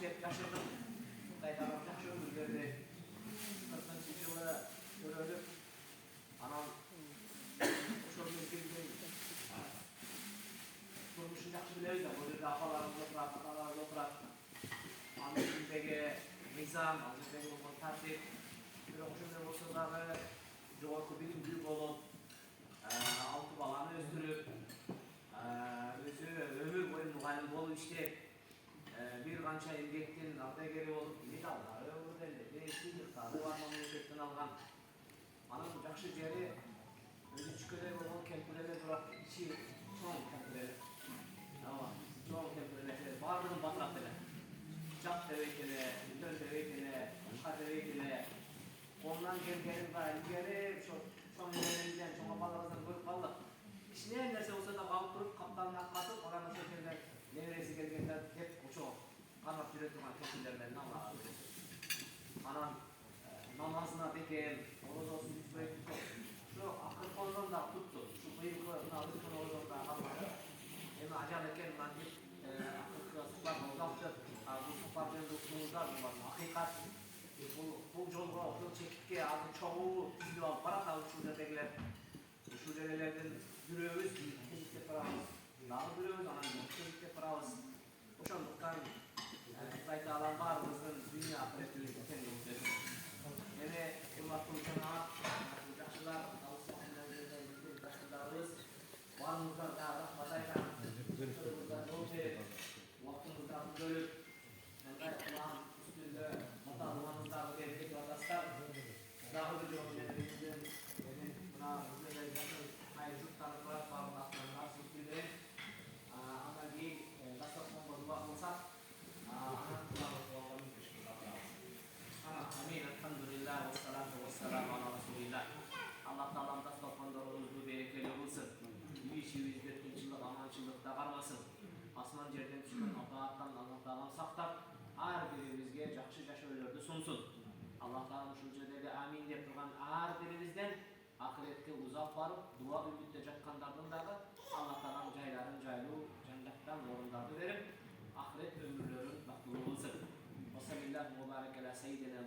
işlep yaşadım. Dayılarım yaxşı ömürlerdi. 40-cı yılı görülüp, anam uşol mezgilde turmuşun yaxşı bileriz de, bu yerде apalarımız oturat, atalarımız oturat. Anadolu'daki nizam, Anadolu'daki olgan tartip, bir oşunday bolsa dagı jogorku bilimli bolup, 6 balаны özdürüp, özü ömür boyu muğalim bolup işlep, bir kança emgektin ardageri olup, medallары, ödülleri, sыйлыктары бар мамлекеттен алган. Анын жакшы жери өзү чүкөдөй болгон кемпирлер турат, ичи чоң кемпирлер. Чоң кемпирлер, баардыгын батырат эле. Жак дебейт эле, үлөн дебейт эле, башка дебейт эле. Колунан келгенин бар, илгери ошо чоң энелерден, чоң апаларыбыздан көрүп калдык. Кичине нерсе болсо да калып туруп, каптанын аккатып, анан ошо жерден небереси келгенде деп ошо карап жүрө турган кемпирлерден Аллага көрсөтсүн. Анан намазына бекем, орозосун бүтпөй туттук. Ошо акыркы ордон да тутту. Ушу быйылкы өткөн ордон да калмады. Эми ажал экен мына деп акыркы сукбат озалды. Бул сукбат жөнүндө укмуңуздар бар. Акыйкат бул жолго ошол чекитке азыр чогуу тизилип алып барат ушул жердегилер. Ушул жерелердин жүрөбүз, кечиктеп барабыз. Дагы жүрөбүз, анан кечиктеп барабыз. Ошондуктан Кудай Таалам баарыбыздын дүйнө акыретибизди тең болуп берсин. Эми урматтуу жана жакшылар, жакшыларыбыз баарыңыздарга рахмат айтам. Убактыңыздарды бөлүп, мындай Кур'ан үстүндө маталууларыңыздарды берип кетип атасыздар. Дагы бир жолу мына биздин айыл журттары турат, баарыңарга рахмат билдирем. Андан кийин дастарханга дуа кылсак, анан Кур'анга Амин, алхамдулилlah, вассалату вассаламу ала расулилlah. Аллах Таалам дастархандарыбызды берекелүү кылсын. Үй ишибизде тынччылык, аманчылыкта кармасын. Асман жерден түшкөн апааттан Аллах Таалам сактап, ар бирибизге жакшы жашоолорду сунсун. Аллах Таалам ушул жердеги амин деп турган ар бирибизден акыретке узап барып, дуа үмүттө жаткандардын дагы Аллах Таалам жайларын жайлуу, жаннаттан орундарды берип, акырет өмүрлөрүн бактылуу кылсын. Вассалиллаху ва барак аля саййидина